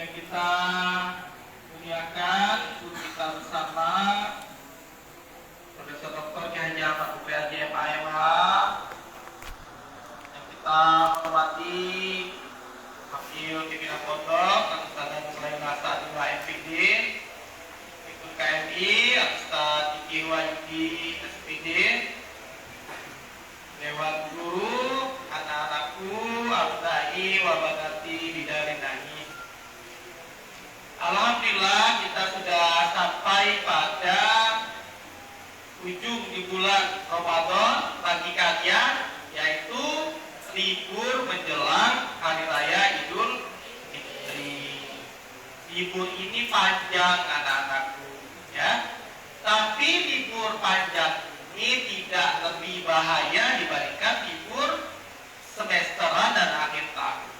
yang kita muliakan guru kita bersama Profesor Dr. Ki Haji Ahmad Fikri Haji MAMH, yang kita hormati Wakil Pimpinan Pondok Ustaz Sulaiman Hasan MPD, Ikut KMI Ustaz Kiki Wahyudi SPD, Dewan Guru, anak-anakku, abdai, wabanati, bidarin nahi. Alhamdulillah kita sudah sampai pada ujung di bulan Ramadan bagi kalian, yaitu libur menjelang Hari Raya Idul Fitri. Libur ini panjang anak-anakku, ya. Tapi libur panjang ini tidak lebih bahaya dibandingkan libur semesteran dan akhir tahun.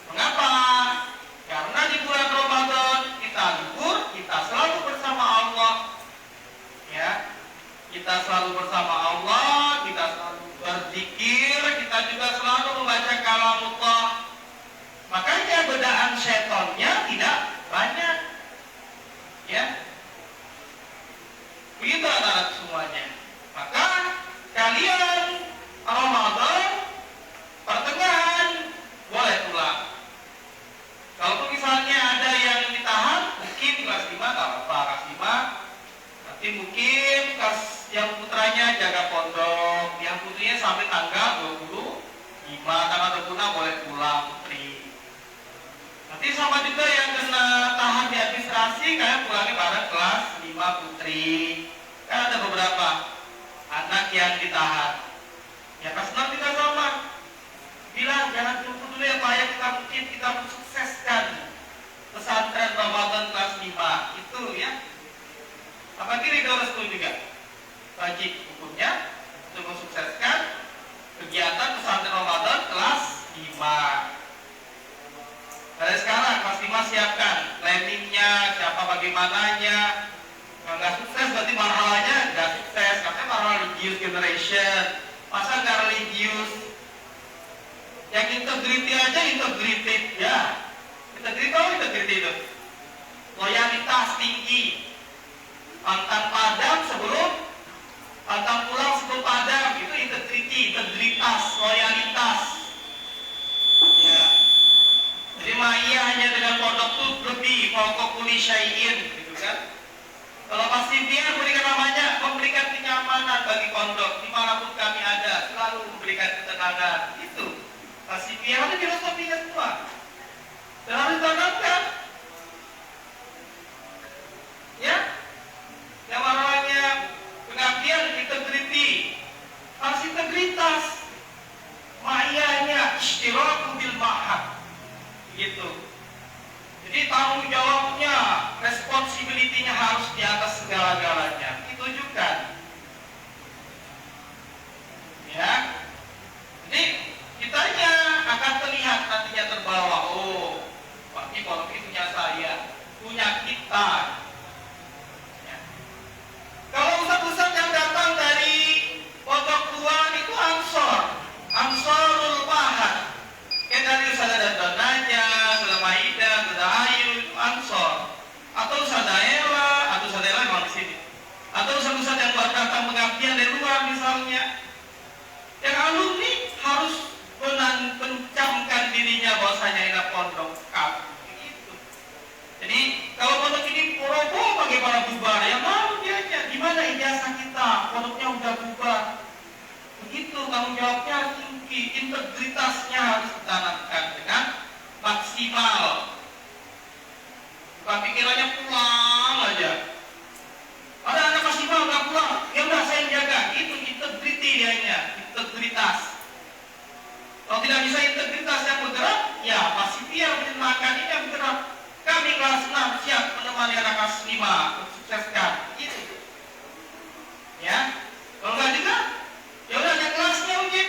Mengapa? Karena di bulan Ramadan kita libur, kita selalu bersama Allah, ya. Kita selalu bersama Allah, kita selalu berzikir, kita juga selalu membaca kalamullah. Makanya godaan setannya tidak banyak, ya. Begitu anak-anak semuanya. Maka kalian Ramadan pertengahan boleh pulang. Kalau misalnya ada yang ditahan, mungkin kelas 5 tak apa, kelas 5. Nanti mungkin kelas yang putranya jaga pondok, yang putrinya sampai tanggal 25, tanggal 26 boleh pulang putri. Nanti sama juga yang kena tahan di administrasi, kalian pulangnya bareng kelas 5 putri. Kan ada beberapa anak yang ditahan. Ya kelas 6 juga sama. Bilang jangan tunggu dulu ya Pak, ya kita mungkin kita mensukseskan pesantren Ramadan kelas 5 itu, ya. Apa kira restu juga wajib hukumnya untuk mensukseskan kegiatan pesantren Ramadan kelas 5. Dari sekarang kelas 5 siapkan planningnya, siapa bagaimananya. Kalau nggak sukses berarti marhalanya nggak sukses. Katanya marhal religious generation, masa nggak religius? Yang integrity aja integrated, ya. Integrity, tahu integrity itu? Loyalitas tinggi. Pantang padam sebelum, pantang pulang sebelum padam, itu integrity, integritas, loyalitas. Ya. Jadi ma'iyah hanya dengan pondok itu lebih pokok kuli syai'in, gitu kan? Kalau pasti dia memberikan namanya, memberikan kenyamanan bagi pondok dimanapun kami ada, selalu memberikan ketenangan. Itu pasti dia ada filosofinya semua. Dan harus ditanamkan, ya. Yang namanya pengabdian, integrity, harus integritas. Ma'iyahnya ishtiraku bil ma'had, gitu. Jadi tanggung jawabnya, responsibility-nya harus di atas segala-galanya. Ditunjukkan, ya. Jadi kitanya akan terlihat nantinya terbawa. Oh, berarti kalau ini punya saya, punya kita. Ya. Kalau ustaz-ustaz yang datang dari pondok luar itu Ansarul Mahad. Kayak dari Ustaz Dananya, Ustaz Maida, Ustaz Ayu, Ansor. Atau Ustaz Daela, atau Ustaz Daela memang di sini. Atau Ustaz-Ustaz yang baru datang pengabdian dari luar misalnya. Yang alumni harus mencamkan dirinya bahwasanya ini pondok kami. Begitu. Jadi kalau pondok ini porobo bagaimana bubar? Yang malu dianya. Gimana ijazah kita? Pondoknya udah bubar. Begitu, tanggung jawabnya tinggi, integritasnya harus ditanamkan dengan maksimal. Bukan pikirannya pulang aja. Ada anak maksimal nggak pulang, ya udah saya jaga. Itu integrity dianya, integritas. Kalau tidak bisa integritas yang bergerak, ya pasti dia makan ini yang bergerak. Kami kelas 6 siap menemani anak kelas 5 untuk sukseskan. Itu, ya. Kalau nggak juga, ya udah ada kelasnya mungkin.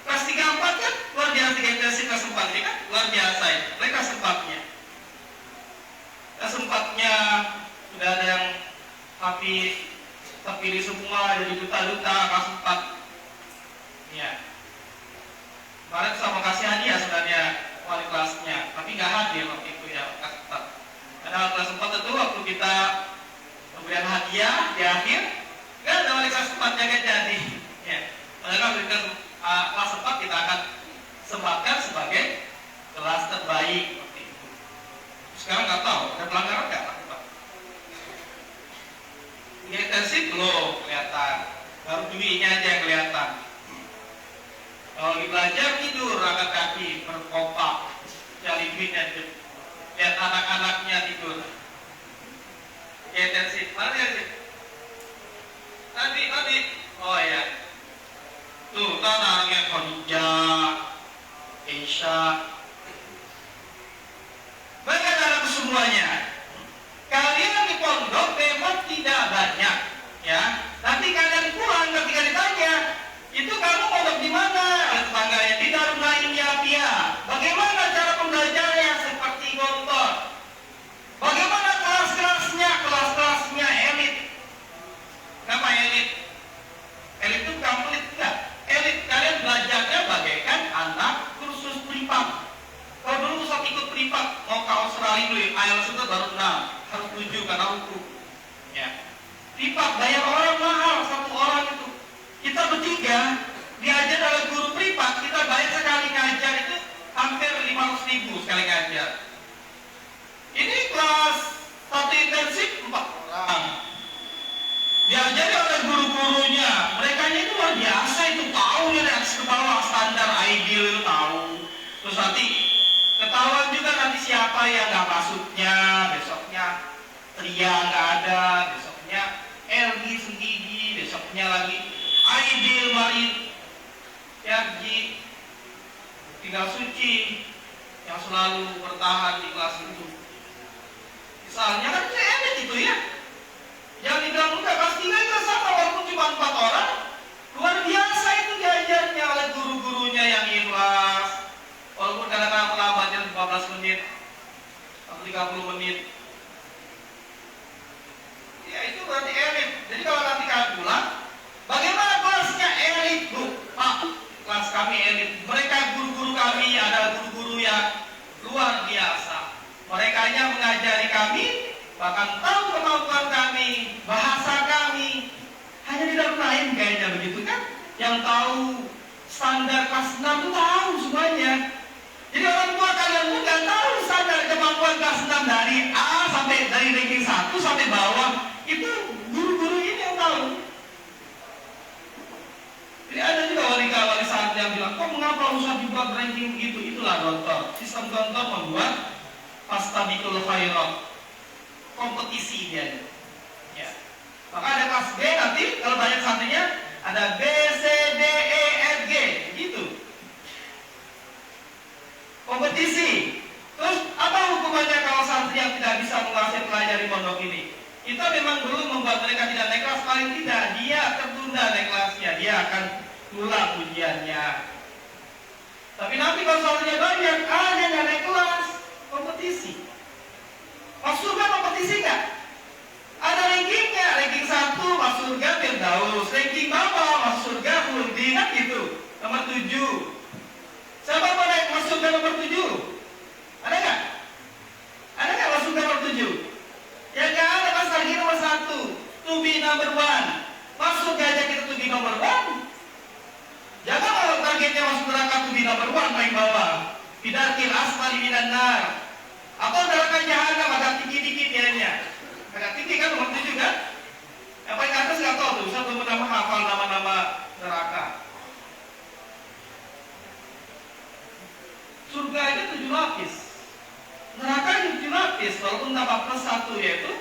Kelas 3, 4 kan luar biasa, kelas 4 ini kan luar biasa ya. Kelas 4-nya. Kelas 4-nya sudah ada yang terpilih semua jadi duta-duta kelas 4. Ya. Kemarin sama kasih hadiah sebenarnya wali kelasnya, tapi nggak hadir waktu itu Nah, kelas 4 itu waktu kita pemberian hadiah di akhir, nggak ada wali kelas 4 jaga jadi. Ya, mereka berikan kelas 4 kita akan sempatkan sebagai kelas terbaik seperti itu. Sekarang nggak tahu ada pelanggaran nggak? Ini intensif belum kelihatan, baru duinya aja yang kelihatan. Kalau lagi belajar tidur angkat kaki berkompak, cari duitnya, lihat anak-anaknya tidur. Intensif, mana ya sih? Tadi, oh ya, tuh tanahnya Khadijah, Aisyah, banyak anak semuanya. Kalian di pondok memang tidak banyak, ya. Nanti kalian pulang ketika ditanya, itu kamu pondok di mana? Tetangganya di Darul Naim Yapia. Bagaimana cara pembelajarannya? Seperti gontor. Bagaimana kelas-kelasnya? Kelas-kelasnya elit. Kenapa elit? Elit itu komplit enggak? Elit kalian belajarnya bagaikan anak kursus privat. Kalau dulu Ustaz ikut privat, mau ke Australia dulu, IELTS itu baru 6, harus 7 karena hukum. Ya. Privat bayar orang mahal, 1 orang itu. Kita bertiga diajar oleh guru privat, kita bayar sekali ngajar itu hampir 500.000 sekali ngajar. Ini kelas 1 intensif 4 orang. Diajari oleh guru-gurunya, mereka itu luar biasa, itu tahu nih dari atas ke bawah standar ideal itu tahu. Terus nanti ketahuan juga nanti siapa yang nggak masuknya, besoknya Tria nggak ada, besoknya Elgi sendiri, besoknya lagi Aidil Marid, Yarji, tinggal Suci yang selalu bertahan di kelas itu. Misalnya kan elit itu ya. Yang dibilang enggak kelas 3 itu sama walaupun cuma 4 orang. Luar biasa itu diajarnya oleh guru-gurunya yang ikhlas. Walaupun kadang-kadang lambatnya 15 menit atau 30 menit. Ya itu berarti elit. Jadi kalau nanti kalian pulang, bagaimana kelasnya elit, Bu? Pak, kelas kami elit. Mereka guru-guru kami ada guru-guru yang luar biasa. Mereka hanya mengajari kami, bahkan tahu kemampuan kami, bahasa kami. Hanya di dalam lain kayaknya begitu kan? Yang tahu standar kelas 6 itu tahu semuanya. Jadi orang tua kalian pun nggak tahu standar kemampuan kelas 6 dari A sampai dari ranking 1 sampai bawah. Itu guru-guru ini yang tahu. Jadi ada juga wali saat yang bilang, kok mengapa usah dibuat ranking begitu? Itulah gontor. Sistem gontor membuat fastabiqul khairat, kompetisi dia. Ya. Maka ada kelas B nanti kalau banyak santrinya ada B, C, D, E, F, G, gitu. Kompetisi. Terus apa hukumannya kalau santri yang tidak bisa menguasai pelajari pondok ini? Kita memang belum membuat mereka tidak naik kelas, paling tidak dia tertunda naik kelasnya, dia akan ulang ujiannya. Tapi nanti kalau santrinya banyak, ada yang naik kelas, kompetisi. Masuk surga kompetisi nggak? Ada rankingnya, ranking 1 masuk surga Firdaus, ranking bawah masuk surga Khuldi, kan gitu. Nomor 7. Siapa mau naik masuk surga nomor 7? Ada nggak? Ada nggak masuk surga nomor 7? Ya nggak ada, pas lagi nomor 1. To be number 1. Masuk aja kita to be number 1. Jangan kalau targetnya masuk neraka to be number 1 paling bawah. Bidarkil asfali minan nar. Atau neraka jahanam agak tinggi dikit ya. Agak tinggi kan nomor 7 kan? Yang paling atas nggak tahu tuh, saya belum pernah menghafal nama-nama neraka. Surga itu 7 lapis, neraka itu 7 lapis, walaupun tambah plus 1 yaitu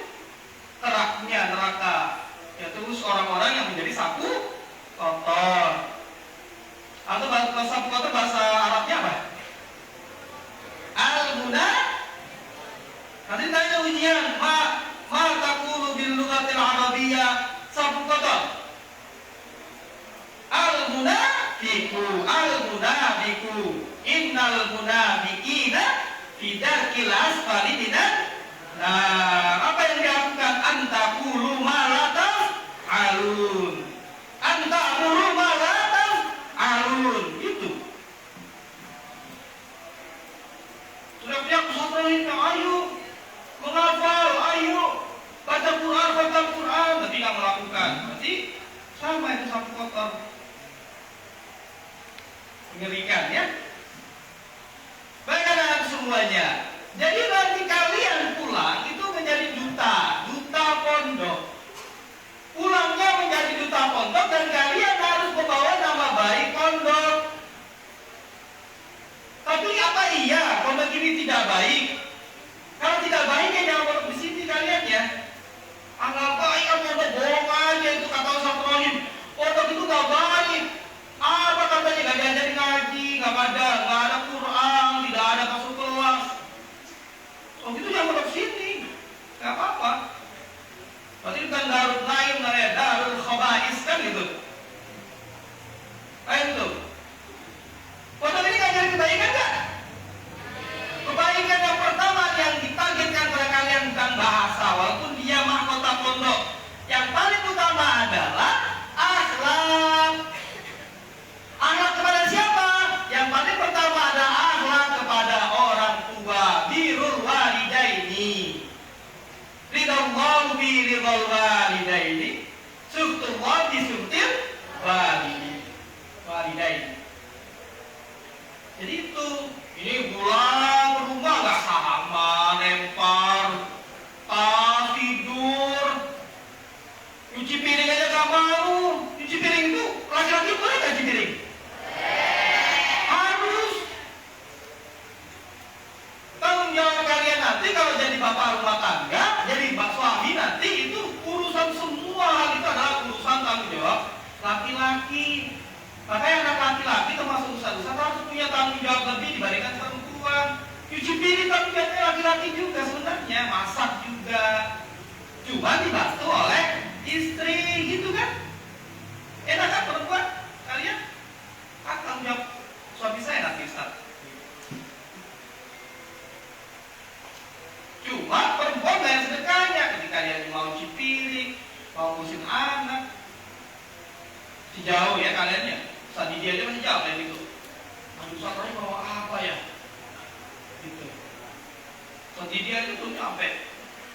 teraknya neraka, yaitu orang-orang yang menjadi sapu kotor. Atau sapu kotor bahasa Arabnya apa? Al-Guna. Nanti tanya ujian, ma taqulu bil lughatil arabiyyah sapu kotor. Al-munafiqu innal munafiqina fi darkil asfali minan nar. Apa yang dilakukan? Antaqulu ma la taf'alun. Antaqulu ma la taf'alun. Itu. Sudah punya pesantren, ayo mengapa Al-Quran tapi nggak melakukan, berarti sama itu sapu kotor. Mengerikan ya. Baik anak semuanya. Jadi nanti kalian pulang itu menjadi duta pondok. Pulangnya menjadi duta pondok dan kalian harus membawa nama baik pondok. Tapi apa iya pondok ini tidak baik? Kalau tidak baik ya jangan pondok di sini kalian ya. Anggap baik kan pondok bohong aja itu kata Ustaz Ibrahim. Pondok itu gak baik. Apa katanya gak diajarin ngaji, gak ada Quran, tidak ada masuk kelas. Oh gitu jangan pondok sini. Gak apa-apa. Berarti bukan Darul Naim namanya, Darul Khaba'is kan gitu. Kayak gitu. Pondok ini ngajarin kebaikan gak? Kebaikan yang pertama yang ditargetkan pada kalian bukan bahasa, walaupun dia mahkota pondok. Yang paling utama adalah akhlak. Akhlak kepada siapa? Yang paling pertama ada akhlak kepada orang tua. Birrul walidaini. Ridallahu bi ridal walidaini. Suhtullah bi suhtil walidaini. Jadi itu, ini pulang ke rumah nggak sama, lempar, tas, tidur, nyuci piring aja nggak mau. Nyuci piring itu laki-laki boleh nggak nyuci piring? Harus. Tanggung jawab kalian nanti kalau jadi bapak rumah tangga, jadi suami nanti itu urusan semua hal itu adalah urusan tanggung jawab laki-laki. Makanya anak laki-laki termasuk ustaz-ustaz harus punya tanggung jawab lebih dibandingkan perempuan. Cuci piring tanggung jawabnya laki-laki juga sebenarnya, masak juga. Cuma dibantu oleh istri gitu kan? Enak kan perempuan? Kalian? Tanggung jawab suami saya nanti ustaz. Cuma perempuan banyak sedekahnya ketika dia mau cuci piring, mau ngurusin anak. Sejauh ya kalian ya. Tadi dia masih jauh kayak gitu. Aduh, Ustaz mau apa ya? Gitu. Tadi dia itu nyampe.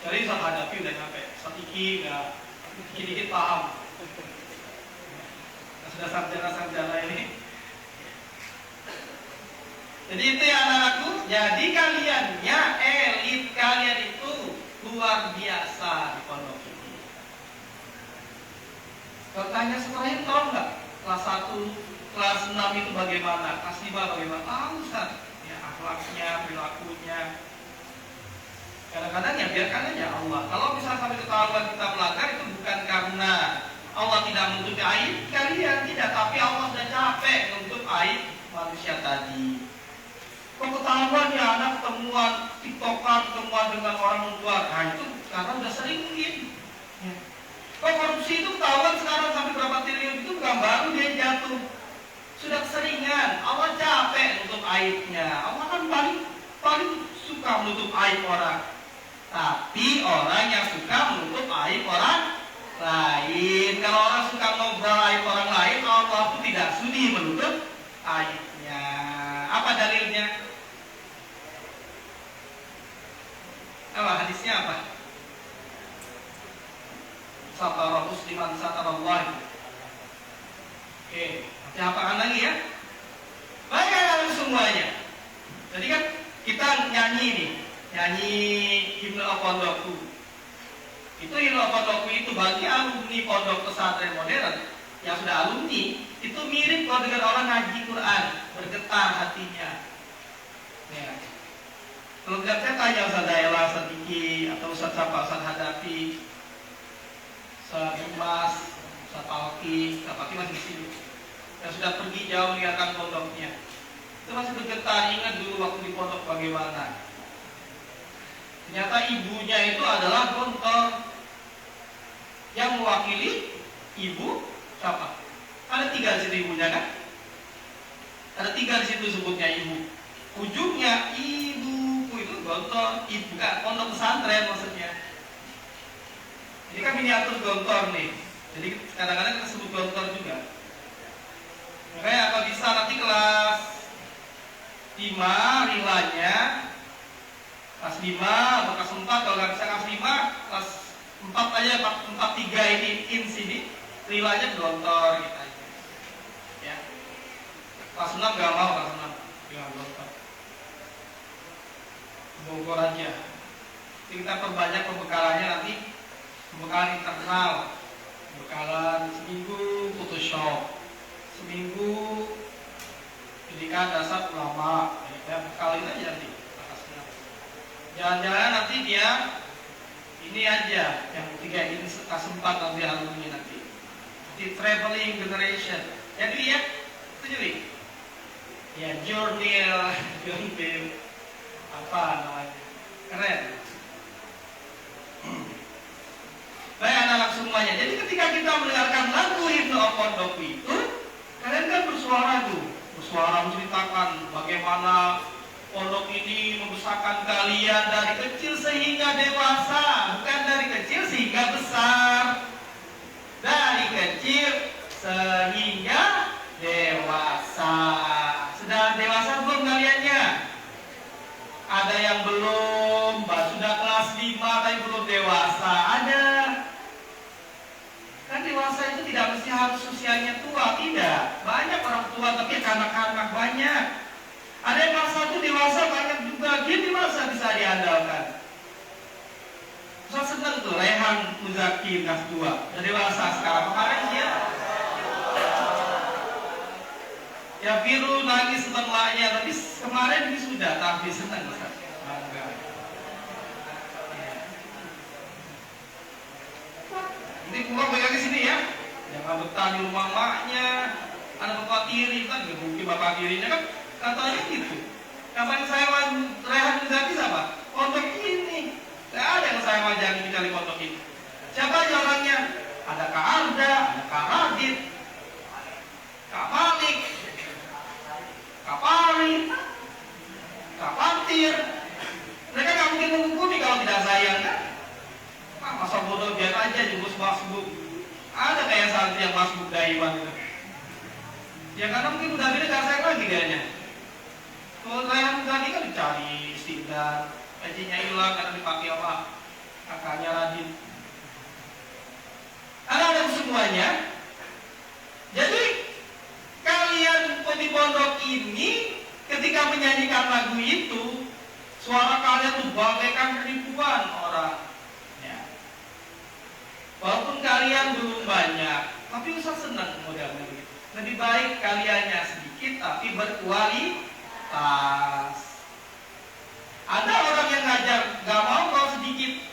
Jadi Ustaz hadapi udah nyampe. Sedikit nggak, dikit-dikit paham. Nah, sudah sarjana ini. Jadi itu ya anak-anakku. Jadi kaliannya elit kalian itu luar biasa di pondok ini. Kalau tanya setelah itu tahu nggak? Kelas 1, kelas 6 itu bagaimana? Kelas 5 bagaimana? Tahu Ustaz. Ya akhlaknya, perilakunya. Kadang-kadang ya biarkan aja Allah. Kalau misalnya sampai ketahuan kita melanggar itu bukan karena Allah tidak menutupi aib kalian, tidak. Tapi Allah sudah capek menutup aib manusia tadi. Kok ketahuan ya anak ketemuan tiktokan, ketemuan dengan orang luar. Nah itu karena udah sering mungkin. Ya. Kok korupsi itu ketahuan sekarang sampai berapa triliun itu bukan baru dia jatuh. Sudah keseringan. Allah capek menutup aibnya. Allah kan paling suka menutup aib orang. Tapi orang yang suka menutup aib orang lain. Kalau orang suka ngobrol aib orang lain, Allah pun tidak sudi menutup aibnya. Apa dalilnya? Apa hadisnya apa? Satara musliman satarallah. Oke, nanti hafalkan lagi ya. Baik kalian semuanya. Jadi kan kita nyanyi nih, nyanyi himne pondokku. Itu himne pondokku itu bagi alumni pondok pesantren modern yang sudah alumni itu mirip kalau dengan orang ngaji Quran, bergetar hatinya. Ya. Kalau tidak saya tanya Ustaz Daela, Ustaz Diki, atau Ustaz siapa, Ustaz Hadapi, Ustaz Mas, Ustaz Alki masih di sini. Yang sudah pergi jauh meninggalkan pondoknya. Itu masih bergetar, ingat dulu waktu di pondok bagaimana. Ternyata ibunya itu adalah gontor. Yang mewakili ibu siapa? Ada 3 di situ ibunya kan? Ada 3 di situ sebutnya ibu. Ujungnya ibuku itu gontor, ibu kan pondok pesantren maksudnya. Ini kan miniatur gontor nih. Jadi kadang-kadang kita sebut gontor juga. Makanya kalau bisa nanti kelas 5 rilanya kelas 5 atau kelas 4, kalau nggak bisa kelas 5, kelas empat aja, empat tiga ini in sini, lima aja gelontor gitu aja. Ya. Kelas 6 gak mau, kelas 6 gak gelontor. Bogor aja. Kita perbanyak pembekalannya nanti, pembekalan internal, pembekalan seminggu Photoshop, seminggu pendidikan dasar ulama, ya bekal itu aja nanti. Jangan-jangan nanti dia ini aja yang tiga ini kelas 4 nanti alumni nanti. Di traveling generation. Jadi ya, setuju ya journey apa namanya? Keren. Baik anak-anak semuanya. Jadi ketika kita mendengarkan lagu Himne Pondok itu, kalian kan bersuara tuh, bersuara menceritakan bagaimana pondok ini membesarkan kalian dari kecil sehingga dewasa, bukan dari kecil sehingga besar. Dari kecil sehingga dewasa. Sudah dewasa belum kaliannya? Ada yang belum, sudah kelas 5 tapi belum dewasa. Ada. Kan dewasa itu tidak mesti harus usianya tua, tidak. Banyak orang tua tapi anak-anak banyak. Ada yang kelas 1 dewasa banyak juga. Gini masa bisa diandalkan. Saya senang tuh Rehan Muzaki kelas 2 udah dewasa sekarang. Kemarin dia ya biru nangis setelahnya, tapi kemarin ini sudah tapi senang Ustaz. Bangga. Ini pulang balik ke sini ya. Jangan betah di rumah maknya. Anak bapak tiri kan, mungkin bapak tirinya kan katanya gitu. Kapan saya Rehan Muzaki siapa? Pondok ini. Gak ada yang saya wajari di pondok ini. Siapa aja orangnya? Ada Kak Arda, ada Kak Radit, Kak Malik, Kak Pari, Kak Pantir. Mereka gak mungkin menghukumi kalau tidak sayang kan? Masa bodoh biar aja jemput masbuk. Ada kayak santri yang masbuk daiman itu. Ya karena mungkin udah beda gak sayang lagi kayaknya. Kalau saya tadi kan dicari istiqlal, gajinya hilang karena dipakai apa? Kakaknya Radit. Anak-anak semuanya. Jadi kalian di pondok ini ketika menyanyikan lagu itu, suara kalian tuh bagaikan ribuan orang. Ya. Walaupun kalian belum banyak, tapi Ustaz senang modelnya begitu. Lebih baik kaliannya sedikit tapi berkualitas. Ada orang yang ngajar gak mau kalau sedikit,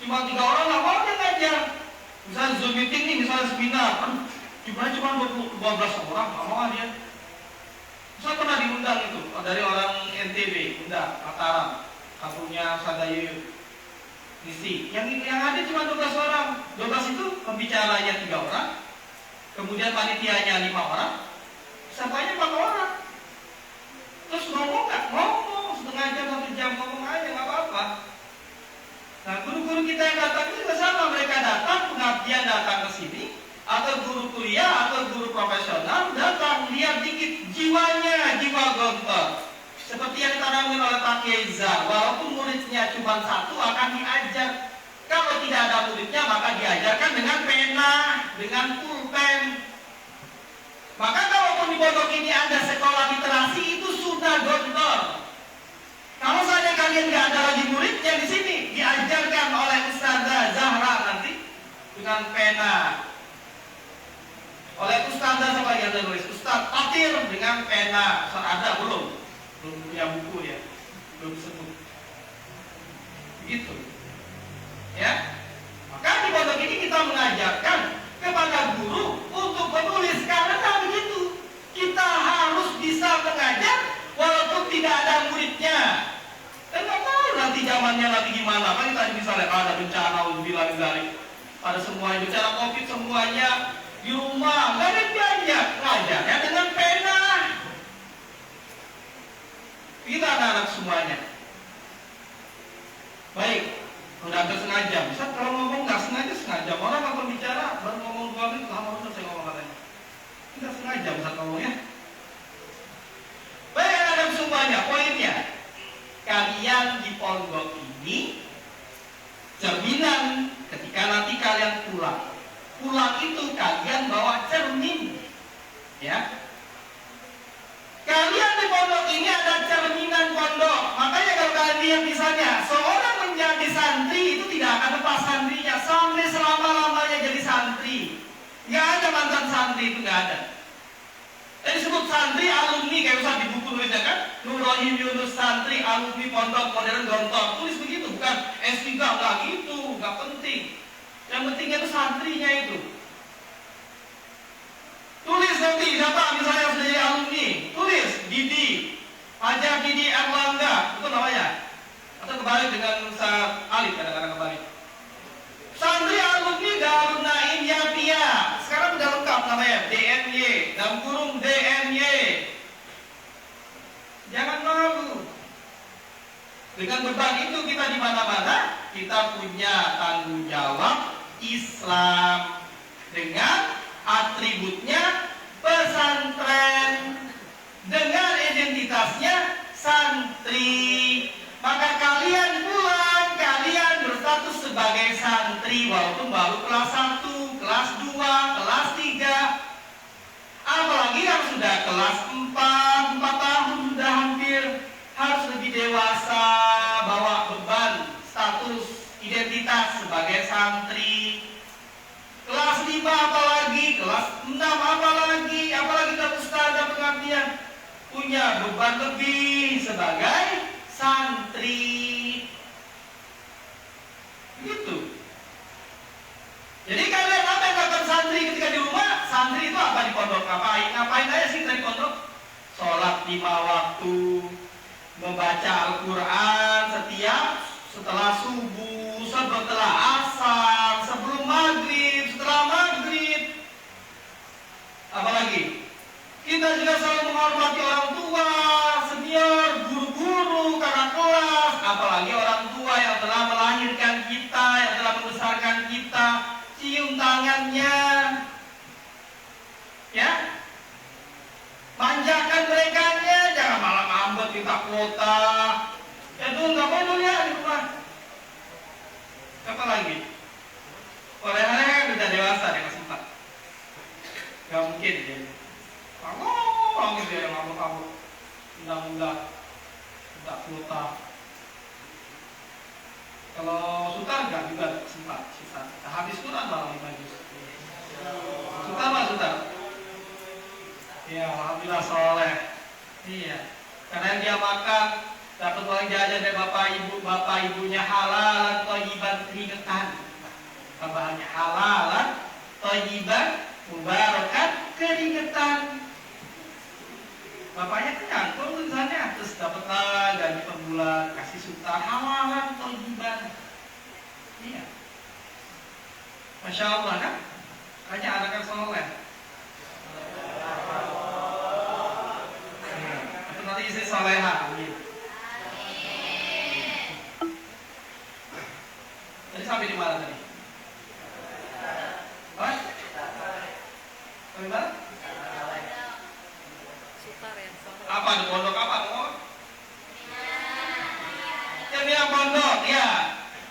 cuma 3 orang gak mau dia ngajar. Misalnya Zoom meeting nih, misalnya seminar, jumlahnya cuma 12 orang, gak mau dia. Saya pernah diundang itu dari orang NTB, undang Mataram, kampungnya Sadayu ngisi. Yang ada cuma 12 orang. 12 itu pembicaranya 3 orang, kemudian panitianya 5 orang, sampainya 4 orang. Terus ngomong nggak? Ngomong setengah jam 1 jam ngomong aja nggak apa-apa. Nah guru-guru kita yang datang itu juga sama, mereka datang pengabdian datang ke sini, atau guru kuliah atau guru profesional datang lihat dikit jiwanya, jiwa gontor. Seperti yang ditanamkan oleh Pak Kiai, walaupun muridnya cuma 1 akan diajar. Kalau tidak ada muridnya maka diajarkan dengan pena, dengan pulpen. Maka kalaupun di pondok ini ada sekolah literasi itu sudah gontor. Kalau saja kalian nggak ada lagi muridnya di sini, diajarkan oleh Ustazah Zahra nanti dengan pena. Oleh Ustazah siapa yang ada nulis? Ustaz Fatir dengan pena. Ustaz ada belum punya buku ya, belum sebut. Begitu. Ya. Maka di pondok ini kita mengajarkan kepada guru untuk menulis karena begitu. Kita harus bisa mengajar walaupun tidak ada muridnya. Dan nggak tahu nanti zamannya nanti gimana. Kan tadi misalnya ada bencana, ada semua bencana COVID semuanya di rumah, nggak ada biaya, ngajarnya dengan pena. Kita anak-anak semuanya. Baik, udah hampir setengah jam. Bisa kalau ngomong nggak sengaja. Orang kalau bicara baru ngomong 2 menit, lama selesai ngomong katanya. Tidak sengaja bisa ngomongnya. Baik anak-anak semuanya, poinnya kalian di pondok ini jaminan ketika nanti kalian pulang. Pulang itu kalian bawa cermin, ya. Kalian di pondok ini ada cerminan pondok. Makanya kalau kalian lihat misalnya seorang menjadi santri itu tidak akan lepas santrinya sampai selama-lamanya jadi santri. Nggak ada mantan santri, itu nggak ada. Tadi disebut santri alumni, kayak usah di buku nulisnya kan, Nurrohim Yunus santri alumni pondok modern Gontor, tulis begitu, bukan S3, nggak gitu, nggak penting. Yang pentingnya itu santrinya itu. Tulis nanti siapa misalnya sudah jadi alumni, tulis Didi, Fajar Didi Erlangga, itu namanya. Atau kebalik dengan Alif, kadang-kadang kebalik. Santri alumni Darun Naim Yapia. Sekarang udah lengkap namanya, DNY, dalam kurung DNY. Jangan malu. Dengan beban itu kita di mana-mana, kita punya tanggung jawab Islam dengan atributnya pesantren, dengan identitasnya santri. Maka kalian pulang, kalian berstatus sebagai santri walaupun baru kelas 1, kelas 2, kelas 3. Apalagi yang sudah kelas 4 tahun sudah hampir, harus lebih dewasa, bawa beban status identitas sebagai santri. Kelas 5 apalagi, kelas 6 apalagi udah ustaz dan pengabdian, punya beban lebih sebagai santri. Gitu. Jadi kalian apa yang lakukan santri ketika di rumah? Santri itu apa di pondok? Ngapain aja sih dari pondok? Sholat 5 waktu, membaca Al-Quran setelah subuh, setelah asar, sebelum maghrib, setelah maghrib. Apalagi? Kita juga selalu menghormati orang tua, senior, guru-guru, kakak kelas, apalagi orang tua yang telah melahirkan kita, yang telah membesarkan kita, cium tangannya, ya, manjakan merekanya, jangan malah ngambek minta kuota. Ya tuh nggak mau dulu ya di rumah. Apa lagi? Orang-orang kan udah dewasa dia kelas 4. Gak mungkin dia. Kalau gitu ya ngambek-ngambek, undang-undang, minta kuota. Kalau Sultan enggak juga sempat sisa. Habis Quran malah 5 juz. Sultan mah Sultan. Ya, alhamdulillah soleh. Iya. Karena yang dia makan dapat uang jajan dari bapak ibunya halalan thayyiban keringetan. Tambahannya halalan thayyiban mubarakan keringetan. Bapaknya kenyang, kok tulisannya, terus dapatlah gaji per bulan, kasih sultan halalan thayyiban. Iya. Masya Allah kan? Hanya anak soleh. Itu nanti istri soleha. Amin. Tadi sampai di mana tadi? Apa? Sampai mana? Apa ada pondok apa? Yang pondok ya.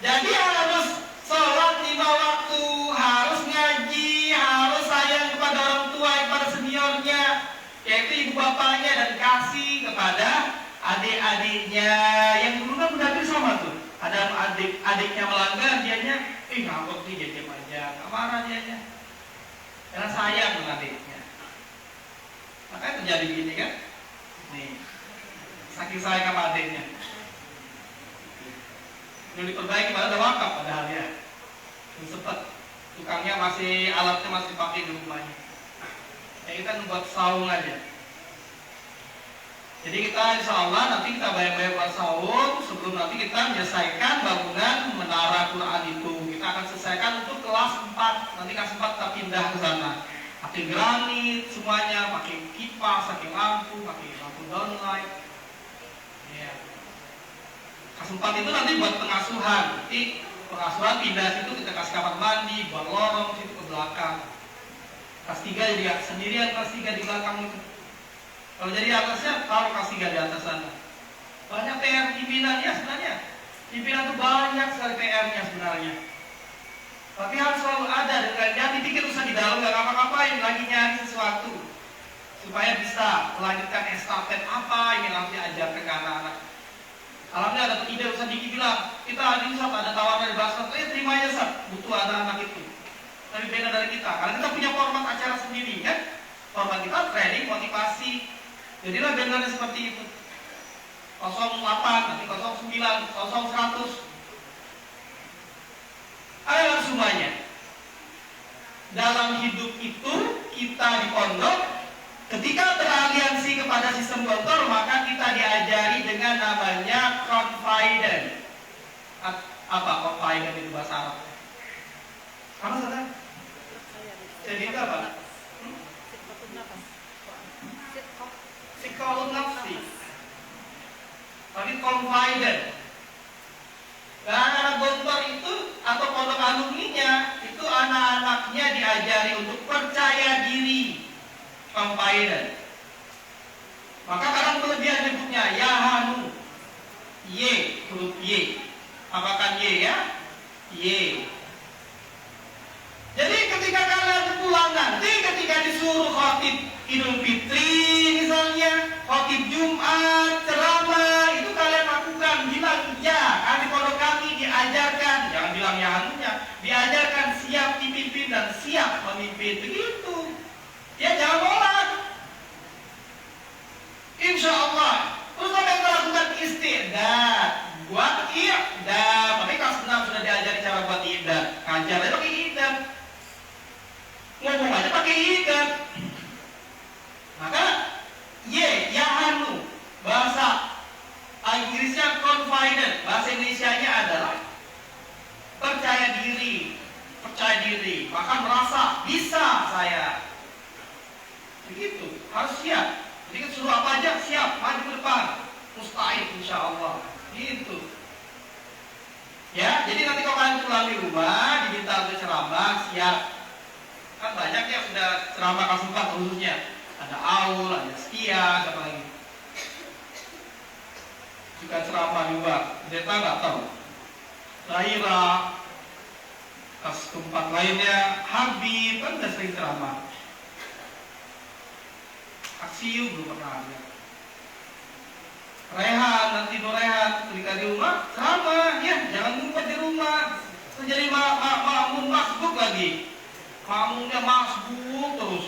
Jadi harus sholat 5 waktu, harus ngaji, harus sayang kepada orang tua, kepada seniornya, yaitu ibu bapaknya, dan kasih kepada adik-adiknya. Yang dulu kan udah sama tuh. Ada adiknya melanggar, dianya ngambek nih, dia diam aja, nggak marah dianya. Karena sayang dengan adiknya. Makanya terjadi begini kan? Nih, saking sayang sama adiknya. Udah diperbaiki, padahal udah wakaf padahal ya. Belum sempet. Tukangnya masih, alatnya masih pakai di rumahnya. Ya kita buat saung aja. Jadi kita insya Allah nanti kita bayar-bayar buat saung sebelum nanti kita menyelesaikan bangunan menara Quran itu. Kita akan selesaikan untuk kelas 4. Nanti kelas 4 kita pindah ke sana. Pakai granit semuanya, pakai kipas, pakai lampu downlight. Ya. Kelas 4 itu nanti buat pengasuhan. Nanti pengasuhan pindah situ, kita kasih kamar mandi, buat lorong situ ke belakang. Kelas 3 jadi sendirian, kelas 3 di belakang itu. Kalau jadi atasnya, taruh kelas 3 di atas sana. Banyak PR pimpinannya sebenarnya. Pimpinan itu banyak sekali PR-nya sebenarnya. Tapi harus selalu ada, dengan jangan dipikir usah di dalam nggak ngapa-ngapain, lagi nyari sesuatu supaya bisa melanjutkan estafet apa yang harus diajarkan ke anak-anak. Alhamdulillah dapat ide, Ustaz Diki bilang, kita hari ini Ustaz ada tawaran dari Basnas, terima aja Ustaz, butuh anak-anak itu. Tapi beda dari kita, karena kita punya format acara sendiri kan. Format kita training, motivasi. Jadilah bandnya seperti itu. 08, nanti 09, 0100. Ayo semuanya. Dalam hidup itu kita di pondok, ketika beraliansi kepada sistem Gontor, maka kita diajari dengan namanya confident. Apa confident itu bahasa Arab? Apa saudara? Jadi itu apa? Sikolog nafsi. Tapi confident. Nah, anak Gontor itu atau pondok alumninya itu anak-anaknya diajari untuk percaya diri, confident. Maka kadang berlebihan nyebutnya Yahanu, Y, huruf Y. Apakan Y ya? Y. Jadi ketika kalian pulang nanti, ketika disuruh khotib Idul Fitri misalnya, khotib Jumat, ceramah, itu kalian lakukan, bilang ya, karena di pondok kami diajarkan, jangan bilang ya anunya, diajarkan siap dipimpin dan siap memimpin, begitu. Ya jangan nolak. Insya Allah. Terus apa yang kita lakukan? Istiqdat, buat i'dad. Tapi kelas 6 sudah diajari cara buat i'dad. Ngajar aja pakai i'dad, ngomong aja pakai i'dad. Maka Yahanu, bahasa Inggrisnya confident, bahasa Indonesianya adalah percaya diri, bahkan merasa bisa saya. Begitu, harus siap. Jadi suruh apa aja siap, maju ke depan, mustahil insya Allah. Gitu. Ya, jadi nanti kalau kalian pulang di rumah, diminta untuk ceramah, siap. Kan banyak yang sudah ceramah kelas 4 khususnya. Ada Aul, ada Setia, apa lagi? Juga ceramah juga. Zeta nggak tahu. Laira, kelas 4 lainnya, Habib, kan udah sering ceramah. Aksiu belum pernah ada. Rehan, nanti Rehan, ketika di rumah, ceramah, ya jangan ngumpet di rumah. Terjadi makmum masbuk lagi. Makmumnya masbuk terus.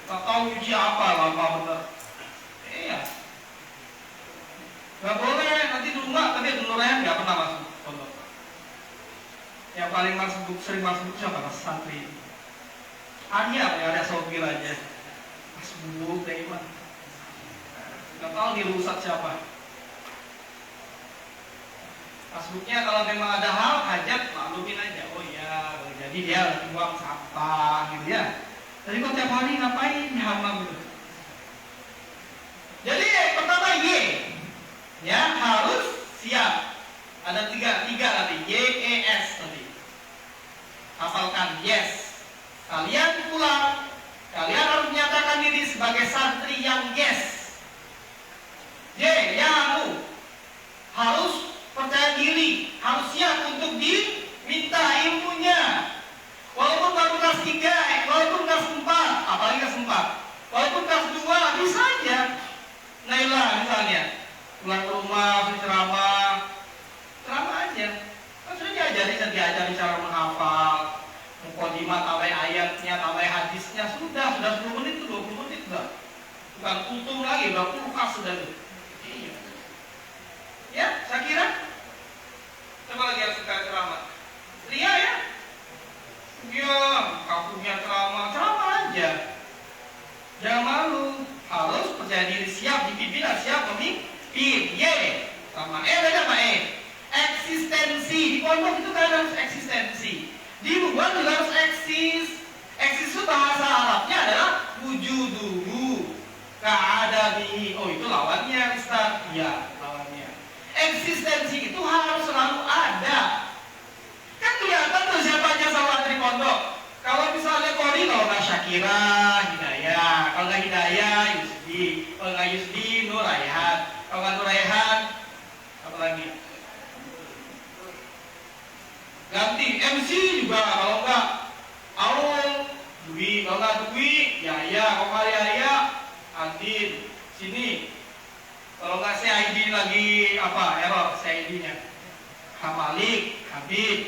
Tak tahu uji apa lama bener. Iya. Gak boleh nanti di rumah, tapi dulu Rehan gak pernah masuk pondok. Yang paling masbuk, sering masbuk siapa? Mas santri. Ada sopir aja. Masbuk dari mana? Gak tahu di rusak siapa. Masbuknya kalau memang ada hal hajat maklumin aja. Oh iya, jadi dia buang sampah gitu ya. Tapi kok tiap hari ngapain hamam gitu. Jadi pertama Y, ya harus siap. Ada tiga nanti, YES nanti. Hafalkan yes. Kalian pulang, kalian harus menyatakan diri sebagai santri yang yes. Y, yamu, harus percaya diri, harus siap untuk diminta ilmunya. Walaupun baru kelas 3, walaupun kelas 4, apalagi kelas 4, walaupun kelas 2, bisa aja. Naila misalnya, pulang ke rumah, ceramah aja. Kan sudah diajari cara menghafal, mukadimah, tambah ayatnya, tambah hadisnya, sudah 10 menit itu 20 menit sudah. Bukan kultum lagi, udah kulkas sudah itu. Iya. Ya, saya kira. Coba lagi yang suka ceramah. Ria ya? Ya, kampungnya ceramah aja. Jangan malu, harus percaya diri, siap dipimpin, siap memimpin. Y sama ada apa eksistensi di pondok itu kan harus eksistensi. Di luar juga harus eksis. Eksis itu bahasa Arabnya adalah wujuduhu ka'adabihi. Oh itu lawannya Ustaz. Iya lawannya. Eksistensi itu harus selalu ada. Kan kelihatan tuh siapa aja sama di pondok. Kalau misalnya Kori, kalau nggak Syakira, Hidayah. Kalau nggak Hidayah, Yusdi. Kalau nggak Yusdi, Nur Raihan. Kalau nggak Nur Raihan, apa lagi? ganti MC juga, kalau enggak Aul, Dwi, kalau enggak Dwi, Yaya, kalau enggak Yaya, Adin, sini. Kalau enggak CID lagi apa, error CID-nya. Hamalik, Habib,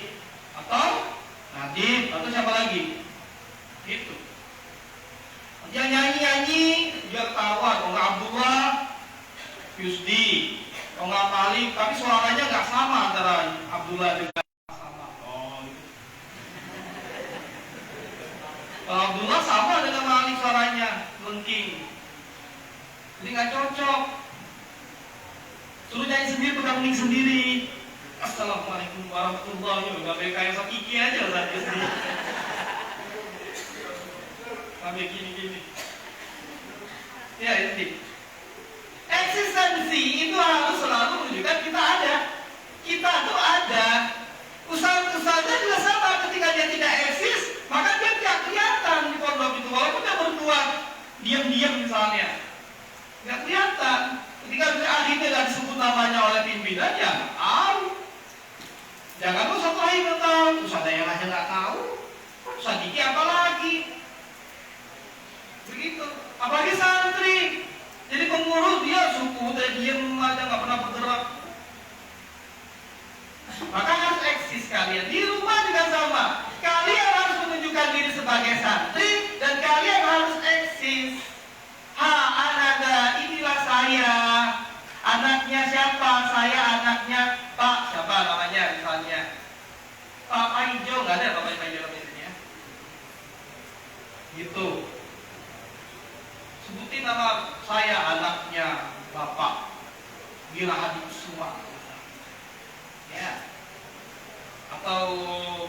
atau Nadib, atau siapa lagi? Gitu. Dia nyanyi-nyanyi, dia ketawa, kalau enggak Abdullah, Yusdi, kalau enggak Malik, tapi suaranya enggak sama antara Abdullah dengan sama. Oh, gitu. Kalau Abdullah sama dengan Malik suaranya, lengking. Jadi nggak cocok. Suruh nyanyi sendiri, tukang mix sendiri. Assalamualaikum warahmatullahi wabarakatuh. Gak kayak kayak Kiki aja lah sendiri. Sampai gini-gini. Ya itu. Eksistensi itu harus selalu menunjukkan kita ada. Kita tuh ada. Usaha-usaha juga sama. Ketika dia tidak eksis, maka dia tidak kelihatan di pondok itu. Walaupun dia berdua diam-diam misalnya, nggak kelihatan. Ketika akhirnya nggak disebut namanya oleh pimpinan, ya nggak tahu. Jangan usah tahu nggak tahu. Terus ada yang aja nggak tahu. Sadiki apa lagi? Begitu. Apalagi santri. Jadi pengurus dia suku, dia diam aja nggak pernah bergerak. Maka harus eksis kalian. Di rumah juga sama. Kalian harus menunjukkan diri sebagai santri dan kalian harus eksis. Ananda, inilah saya. Anaknya siapa? Saya anaknya Pak siapa namanya misalnya. Pak Paijo, nggak ada Pak Paijo namanya. Gitu. Sebutin nama saya anaknya Bapak Gira Hadi Kusuma. Ya. Atau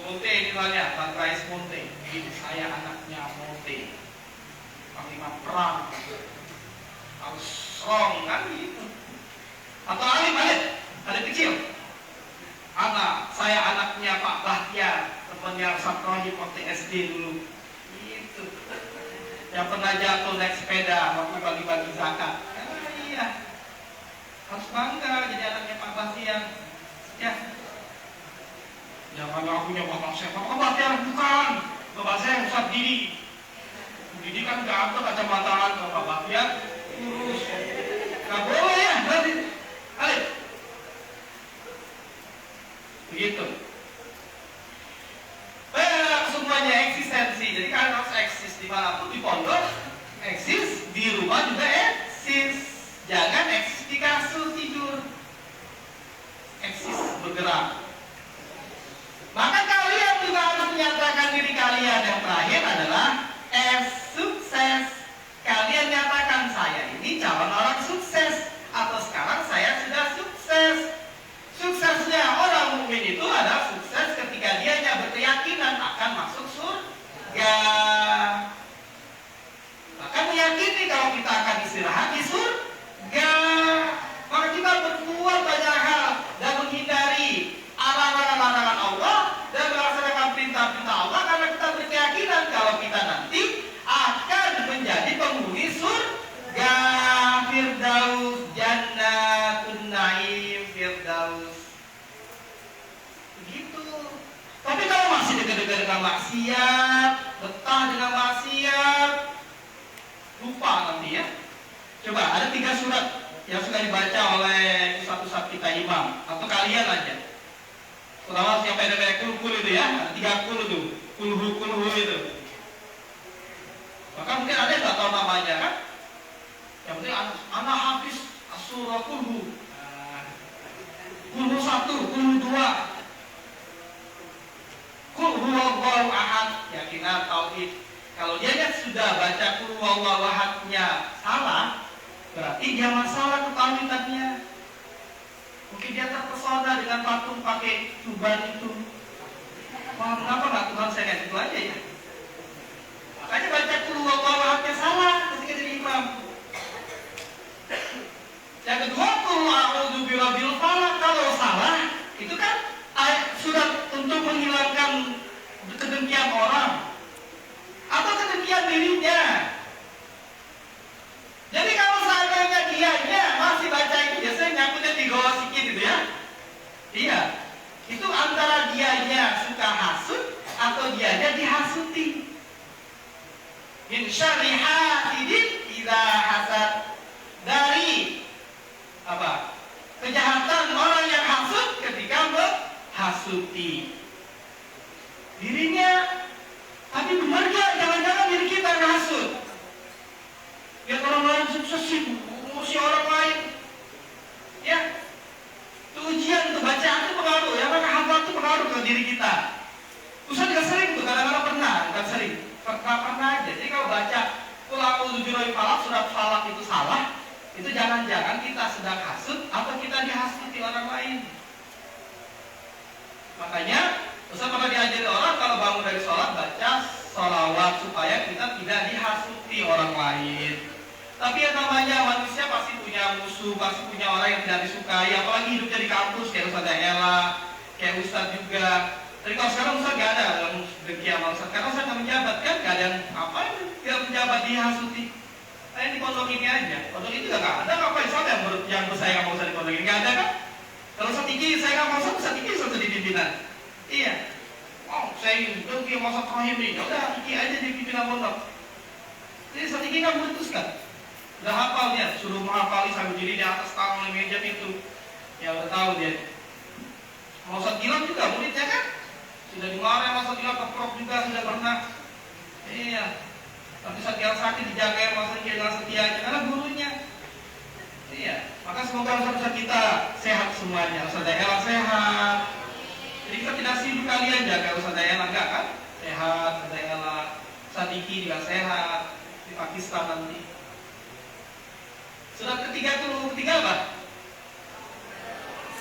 Monte misalnya, Bang Rais Monte. Ini saya anaknya Monte. Panglima perang. Harus strong kan gitu. Atau Alif kecil. Saya anaknya Pak Bahtiar, temannya Saprohim waktu SD dulu. Gitu. Yang pernah jatuh naik sepeda waktu bagi-bagi zakat. Iya. Harus bangga jadi anaknya Pak Bahtiar. Ya. Jangan aku punya bapak saya. Bapak Bahtiar bukan. Bapak saya Ustaz Didi. Didi kan ganteng kacamataan ke Pak Bahtiar. Lurus. Gak boleh ya. Berarti. Alif. Begitu. Semuanya eksistensi. Jadi kalian harus eksis dimanapun, di pondok eksis, di rumah juga eksis. Jangan eksis di kasur tidur. Eksis bergerak. Maka kalian juga harus menyatakan diri kalian. Yang terakhir adalah sukses. Kalian nyatakan saya ini calon orang sukses. Atau sekarang saya sudah sukses. Suksesnya orang mukmin itu adalah sukses ketika dia berkeyakinan akan masuk surga. Maka meyakini kalau kita akan istirahat di surga. Maka kita berbuat banyak hal dan menghindari larangan-larangan Allah dan melaksanakan perintah-perintah Allah karena kita berkeyakinan kalau kita nanti akan menjadi penghuni surga. Firdaus, Jannatun Naim, Firdaus. Begitu. Tapi kalau masih dekat-dekat dengan maksiat, betah dengan maksiat, lupa nanti ya. Coba ada 3 surat yang suka dibaca oleh satu-satu kita imam atau kalian aja. Terutama yang pendek-pendek kul-kul itu ya, ada 3 kul itu, kulhu itu. Maka mungkin ada yang nggak tahu namanya kan? Yang penting anak habis surah kulhu. Kulhu 1, kulhu 2. Qul huwallahu ahad, yakinan tauhid. Kalau dia sudah baca qul huwallahu ahadnya salah, berarti dia masalah ketauhidannya. Mungkin dia terpesona dengan patung pakai tuban itu. Wah, mengapa nggak Tuhan saya itu aja ya? Makanya baca qul huwallahu ahadnya salah ketika jadi imam. Yang kedua, qul a'udzu birabbil falaq, kalau salah itu kan sudah untuk menghilangkan kedengkian orang atau kedengkian dirinya. Jadi kalau seandainya dianya masih baca itu biasanya nyangkutnya di bawah sikit gitu ya. Iya. Itu antara dianya suka hasut atau dianya dihasuti. Min syarri hasidin idza hasad. Dari apa? Kejahatan orang yang hasut ketika menghasuti dirinya. Tapi benar gak? Jangan-jangan diri kita menghasut. Lihat orang lain sukses sih, si orang lain. Ya, itu ujian, itu bacaan itu pengaruh. Ya, maka hafal itu pengaruh ke diri kita. Ustaz juga sering tuh, kadang-kadang pernah, bukan sering. Pernah aja. Jadi kalau baca Qul a'udzu birabbil falaq, surat falak itu salah, itu jangan-jangan kita sedang hasut atau kita dihasuti orang lain. Makanya Ustaz pernah diajari orang kalau bangun dari sholat baca sholawat supaya kita tidak dihasuti orang lain. Tapi yang namanya manusia pasti punya musuh, pasti punya orang yang tidak disukai. Apalagi hidupnya di kampus kayak Ustaz Ella, kayak Ustaz juga. Tapi kalau sekarang Ustaz gak ada yang dengki sama Ustaz, karena Ustaz gak menjabat kan, gak ada yang apa yang menjabat dihasuti. Saya di pondok ini aja, pondok ini juga gak ada. Ngapain Ustaz yang bersaing sama Ustaz di pondok ini? Gak ada kan? Kalau Ustaz Iki saya gak mau Ustaz Iki Ustaz di pimpinan. Iya. Oh, saya dengki sama Ustaz Rahim nih. Udah Iki aja di pimpinan pondok. Jadi Ustaz Iki kan memutuskan. Udah hafal dia, suruh menghafali sambil diri di atas tangga meja itu. Ya udah tahu dia. Mau Ustaz Gilang juga muridnya kan? Sudah dimarahin Ustaz Gilang ke prof juga sudah pernah. Iya. Tapi Ustaz Gilang sakit dijaga sama Ustaz Gilang setianya karena gurunya. Iya. Maka semoga Ustaz kita sehat semuanya. Ustaz Ella sehat. Jadi kita tidak sibuk kalian jaga Ustaz Ella enggak kan? Sehat, Ustaz Ella. Ustaz Iki juga sehat di Pakistan nanti. Surat ketiga apa?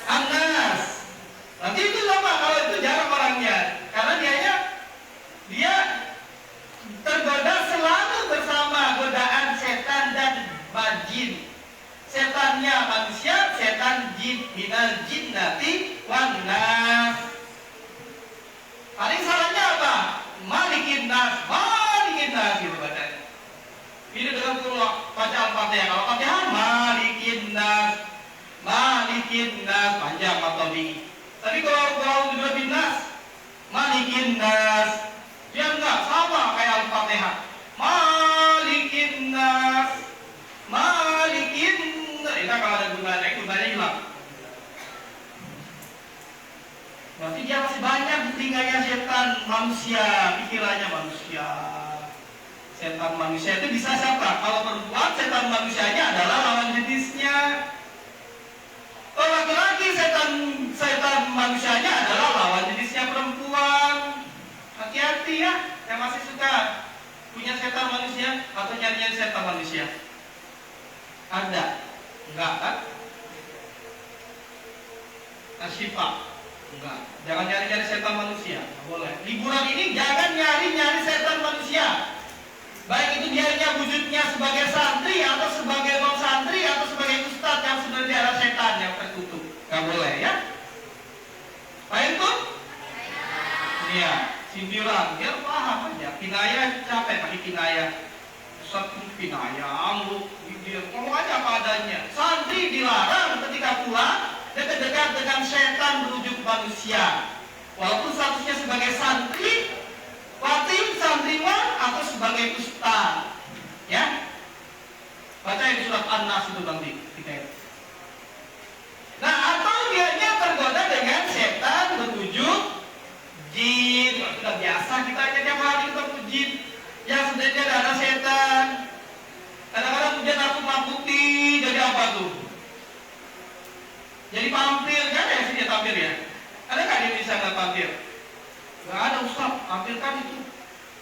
Anas. Nanti itu sama, kalau itu jarang orangnya. Karena dia tergoda selalu bersama godaan setan dan jin. Setannya manusia, setan jin, minal jinnati wan nas. Paling salahnya apa? Malikin nas gitu bacanya. Ini dengan baca Al-Fatihah. Kalau Al-Fatihah Malikin nas panjang matobi. Tapi kalau lebih nas Malikin nas, dia enggak sama kayak Al-Fatihah. Malikin nas. Itu kalau ada gunanya hilang. Berarti dia masih banyak di telinganya setan manusia, pikirannya manusia. Setan manusia itu bisa siapa? Kalau perempuan, setan manusianya adalah lawan jenisnya. Kalau laki-laki, setan manusianya adalah lawan jenisnya perempuan. Hati-hati ya, yang masih suka punya setan manusia atau nyari-nyari setan manusia. Ada? Enggak kan? Asyifa? Enggak. Jangan nyari-nyari setan manusia. Nggak boleh. Liburan ini jangan nyari-nyari setan manusia. Baik itu dianya wujudnya sebagai santri atau sebagai non santri atau sebagai ustadz yang sebenarnya adalah setan yang tertutup. Gak boleh ya. Paham tuh? Iya, sindiran. Dia paham aja. Kinaya capek pakai kinaya. Ustadz pun kinaya, amruk. Dia ngomong aja apa adanya. Santri dilarang ketika pulang dekat-dekat dengan setan menuju manusia. Walaupun statusnya sebagai santri, watim, santriwan atau sebagai ustaz, ya. Baca di surat An-Nas itu nanti kita. Nah, atau dianya tergoda dengan setan berwujud jin. Sudah biasa kita aja tiap hari berwujud jin. Yang sebenarnya ada setan. Kadang-kadang hujan lampu putih jadi apa tuh? Jadi pampir kan ya sih dia tampil ya? Ada nggak dia bisa nggak tampil? Gak ada Ustaz, tampil kan itu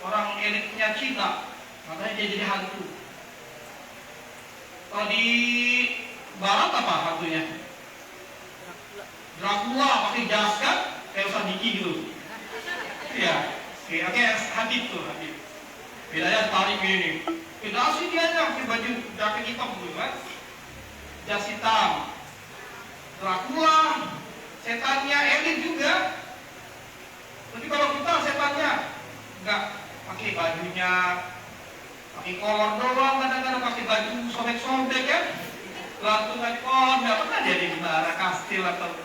orang elitnya Cina, makanya dia jadi hantu. Kalau di Barat apa hantunya? Dracula pakai jas kan, kayak Ustaz Diki gitu. Iya, oke, Habib tuh Habib. Bedanya tarik ini. Beda sih dia aja pakai baju jaket hitam gitu kan, jas hitam. Dracula, setannya elit juga. Tapi kalau kita setannya enggak pakai bajunya, pakai kolor doang, kadang-kadang pakai baju sobek-sobek kan, lantungan nggak pernah jadi di mana kastil atau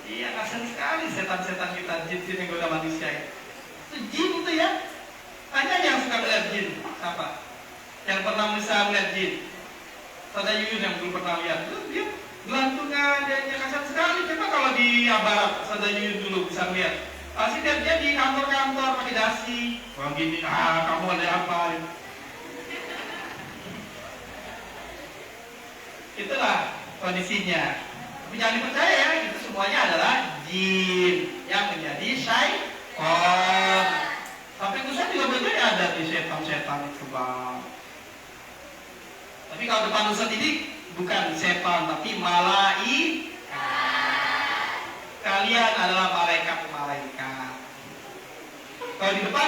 Iya, kasihan sekali setan-setan kita, jin-jin yang goda manusia. Itu jin itu ya. Tanya yang suka melihat jin, siapa? Yang pernah bisa melihat jin? Sada Yuyun yang belum pernah lihat. Dia gelantungan, dia kasihan sekali. Coba kalau di Barat, Sada Yuyun dulu bisa lihat. Pasti dia di kantor-kantor pakai dasi. Wah gini, kamu ada apa? Itulah kondisinya. Tapi jangan dipercaya ya, itu semuanya adalah jin yang menjadi syaitan. Sampai Ustaz juga betul ada di setan-setan itu bang. Tapi kalau depan Ustaz ini bukan setan, tapi malaikat. Kalian adalah malaikat-malaikat. Kalau di depan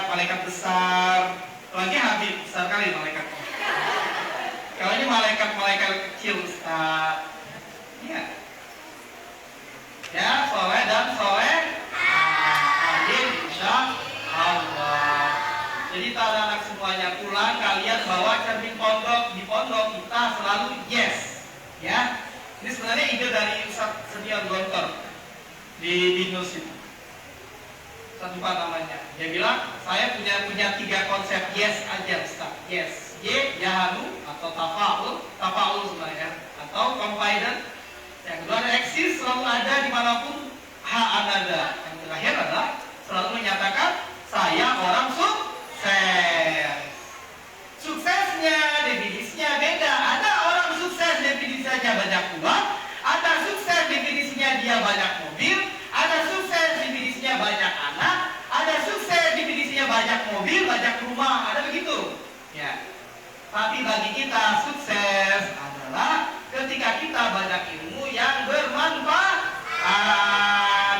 malaikat besar. Lagi Habib, besar kali malaikat. Kalau ini malaikat-malaikat kecil Ustaz. Iya. Ya, soleh dan soleh. Amin, insya Allah. Jadi anak semuanya pulang, kalian bawa cermin pondok. Di pondok kita selalu yes. Ya. Ini sebenarnya ide dari Ustaz Senior Gontor di Binus itu. Satu apa namanya? Dia bilang, saya punya 3 konsep yes aja Ustaz. Yes. Y, yahanu atau tafa'ul sebenarnya, atau confident. Yang kedua ada eksis, selalu ada dimanapun anada. Yang terakhir adalah selalu menyatakan saya orang sukses. Suksesnya definisinya beda. Ada orang sukses definisinya banyak uang, ada sukses definisinya dia banyak mobil, ada sukses definisinya banyak anak, ada sukses definisinya banyak mobil, banyak rumah, ada begitu. Ya. Tapi bagi kita sukses adalah ketika kita banyak ilmu yang bermanfaat.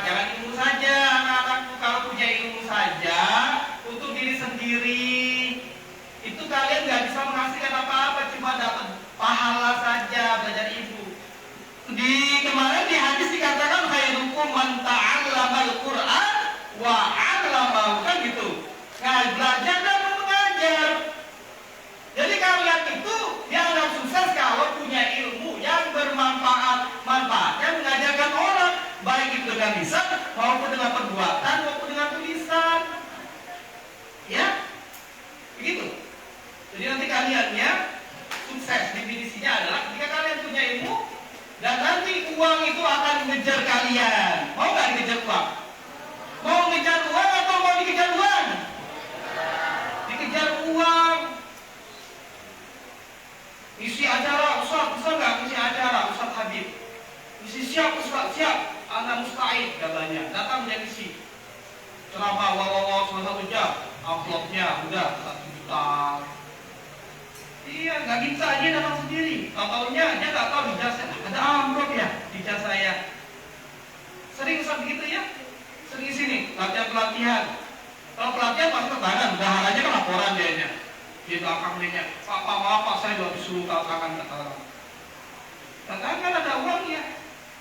Jangan ilmu saja anak-anakku. Kalau punya ilmu saja untuk diri sendiri, itu kalian nggak bisa menghasilkan apa-apa, cuma dapat pahala saja belajar ilmu. Kemarin di hadis dikatakan khairukum man ta'allamal Qur'an wa 'allamahu, kan gitu. Nah, belajar dan mengajar. Jadi kalian itu yang sukses kalau punya ilmu yang bermanfaat, manfaatnya mengajarkan orang, baik itu dengan lisan maupun dengan perbuatan maupun dengan tulisan. Ya, begitu. Jadi nanti kaliannya sukses definisinya adalah ketika kalian punya ilmu dan nanti uang itu akan mengejar kalian. Mau nggak dikejar uang? Mau ngejar uang atau mau dikejar uang? Dikejar uang. Isi acara, Ustaz, bisa nggak isi acara, Ustaz Habib? Isi siap, Ustaz, siap. Anda mustahil, katanya. Datang dan isi. Ceramah, selama 1 jam. Amplopnya udah 1 juta. Iya, nggak bisa, dia datang sendiri. Tahu-taunya dia nggak tahu di jasa. Ada amplop ya di jasa saya. Sering Ustaz begitu ya? Sering sini, latihan-pelatihan. Kalau pelatihan pasti tertangan, udah aja kan laporan dianya. Di belakang dia, Pak, saya sudah disuruh tangan kata. Kan ada uangnya.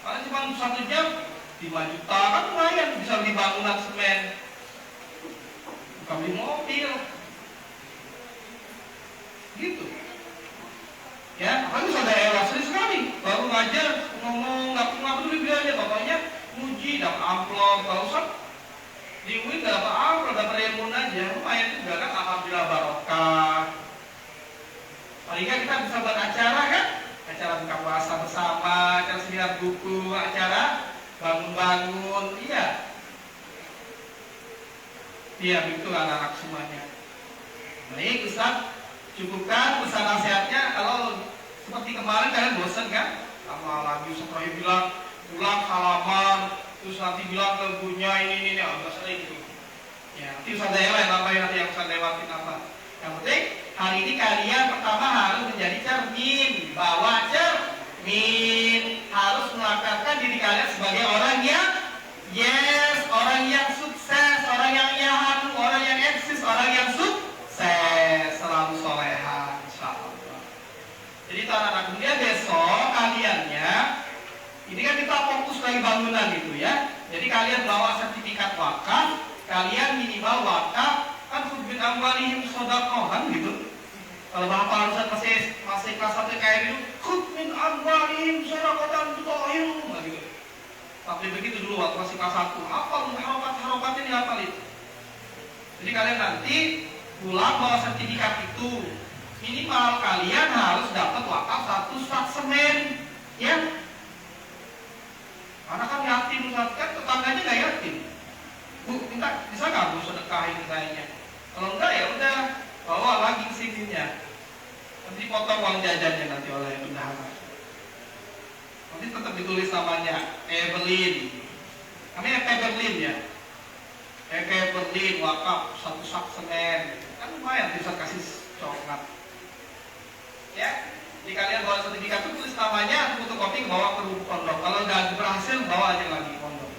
Kalau cuma 1 jam 5 juta kan lumayan, bisa beli bangunan semen, bukan beli mobil. Gitu. Ya, apalagi sudah daerah sering sekali. Baru ngajar ngomong nggak peduli bilangnya, pokoknya muji dapat amplop, kalau usah di UI nggak dapat amplop, dapat ilmu aja, lumayan juga kan, alhamdulillah barokah. Paling nggak kita bisa buat acara kan, acara buka puasa bersama, acara seminar buku, acara bangun-bangun, iya. Iya begitu anak-anak semuanya. Baik Ustaz, cukupkan pesan nasihatnya. Kalau seperti kemarin kalian bosan kan? Sama lagi Ustaz Roy bilang pulang halaman, terus nanti bilang ke gurunya ini agak sering gitu. Ya, nanti Ustaz Daya yang nambahin nanti yang Ustaz lewatin apa. Yang penting hari ini kalian pertama harus menjadi cermin, bawa cermin, harus melakukan diri kalian sebagai orang yang yes, orang yang sukses, orang yang yahan, orang yang eksis, orang yang sukses, selalu soleha, insyaallah. Jadi anak-anak kemudian besok kaliannya, ini kan kita fokus lagi bangunan gitu ya. Jadi kalian bawa sertifikat wakaf, kalian minimal wakaf kan khudbin amwalihim sodaqah kan gitu. Kalau Bapak Ustaz masih kelas 1 kayak gitu, khudbin amwalihim sodaqah tutahhirum gitu. Tapi begitu dulu waktu masih kelas 1, hafal harokat-harokatnya dihafal itu. Jadi kalian nanti pulang bawa sertifikat itu, minimal kalian harus dapat wakaf 1 sak semen, ya. Karena kan yatim, kan tetangganya nggak yatim. Bu, minta bisa nggak bu sedekahin kayaknya? Kalau enggak ya udah bawa lagi sininya. Nanti potong uang jajannya nanti oleh bendahara. Nanti tetap ditulis namanya Evelyn. Namanya Evelyn ya. Evelyn wakaf 1 sak semen. Kan lumayan bisa kasih coklat. Ya. Jadi kalian bawa sertifikat itu tulis namanya, fotokopi bawa ke pondok. Kalau nggak berhasil bawa aja lagi pondok.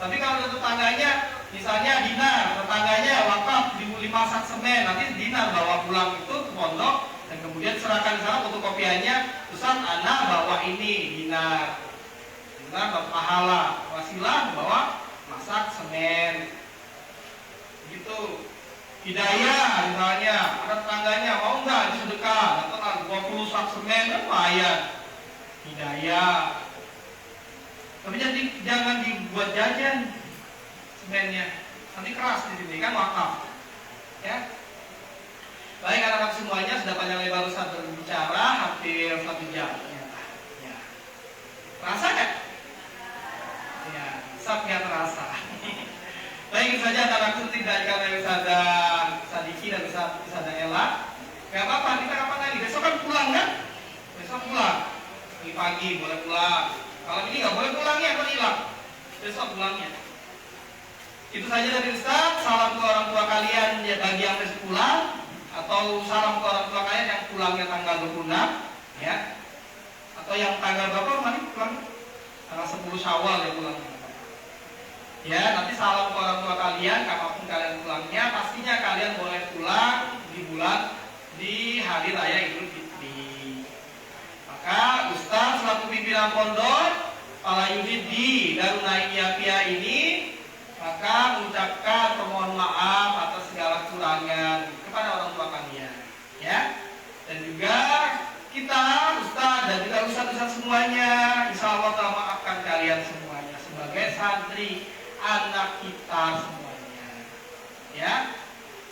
Tapi kalau tetangganya misalnya dinar, tetangganya wakaf 5 sak semen, nanti dinar bawa pulang itu ke pondok dan kemudian serahkan di sana fotokopiannya, terusan anak bawa ini dinar bawa pahala, wasilah bawa masak semen gitu. Hidayah misalnya, ada tetangganya mau nggak disedekah, datang 20 sak semen kan lumayan. Hidayah. Tapi jangan dibuat jajan semennya, nanti keras di sini kan wakaf. Ya. Baik anak-anak semuanya, sudah panjang lebar Ustaz berbicara hampir 1 jam. Ya. Terasa kan? Ya, Ustaz nggak terasa. Baik, itu saja anak suntik dari kalian Ustazah Sadiki dan Ustazah Ella. Gak apa-apa, kita kapan lagi? Besok kan pulang kan? Besok pulang. Pagi boleh pulang. Kalau ini nggak boleh pulangnya, kan hilang. Besok pulangnya. Itu saja dari Ustaz. Salam ke orang tua kalian ya, bagi yang masih pulang, atau salam ke orang tua kalian yang pulangnya tanggal 26, ya. Atau yang tanggal berapa kemarin pulang? Tanggal 10 Syawal ya pulangnya. Ya, nanti salam ke orang tua kalian, kapanpun kalian pulangnya, pastinya kalian boleh pulang di hari raya Idul Fitri. Maka Ustaz selaku pimpinan pondok Kala Yudid di Darul Naimiyah ini, maka mengucapkan permohon maaf atas segala kekurangan kepada orang tua kalian, ya. Dan juga kita Ustaz dan juga Ustaz semuanya, insya Allah telah maafkan kalian semuanya sebagai santri anak kita semuanya, ya.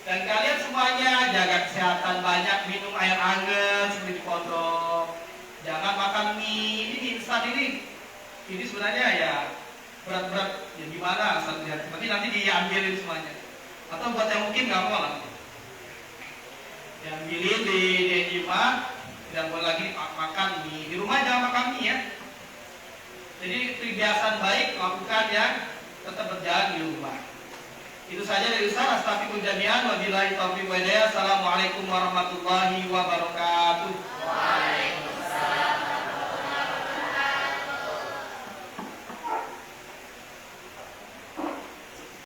Dan kalian semuanya jaga kesehatan, banyak minum air hangat seperti di pondok, jangan makan mie ini instan ini sebenarnya ya berat-berat ya gimana saja, tapi nanti diambilin semuanya, atau buat yang mungkin nggak mau lah diambilin di imah, tidak boleh lagi makan mie di rumah, jangan makan mie ya. Jadi kebiasaan baik lakukan yang tetap berjalan di rumah. Itu saja dari Ustaz. Astagfirullah jami'an. Wabillahi taufiq wal hidayah. Assalamualaikum warahmatullahi wabarakatuh.